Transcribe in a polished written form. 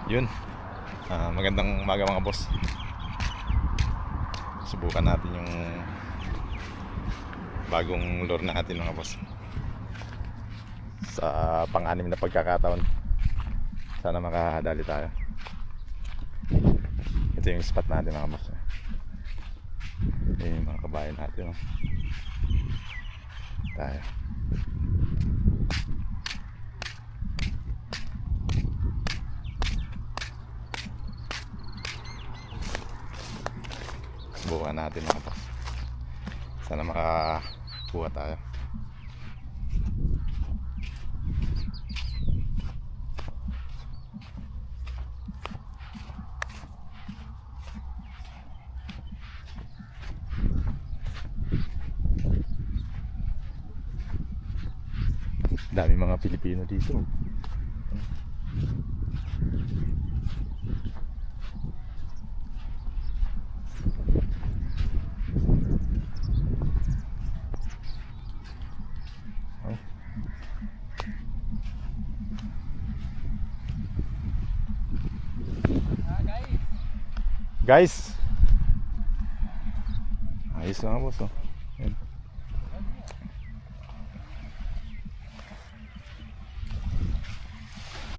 Yun, magandang umaga mga boss. Subukan natin yung bagong lure natin mga boss. Sa pang-anim na pagkakataon, sana makadali tayo. Ito yung spot natin mga boss. Yun yung mga kabayan natin. Tayo. Subukan natin mga boss. Sana makakuha tayo. Dami mga Pilipino dito. Guys, ayos lang boss. Yan.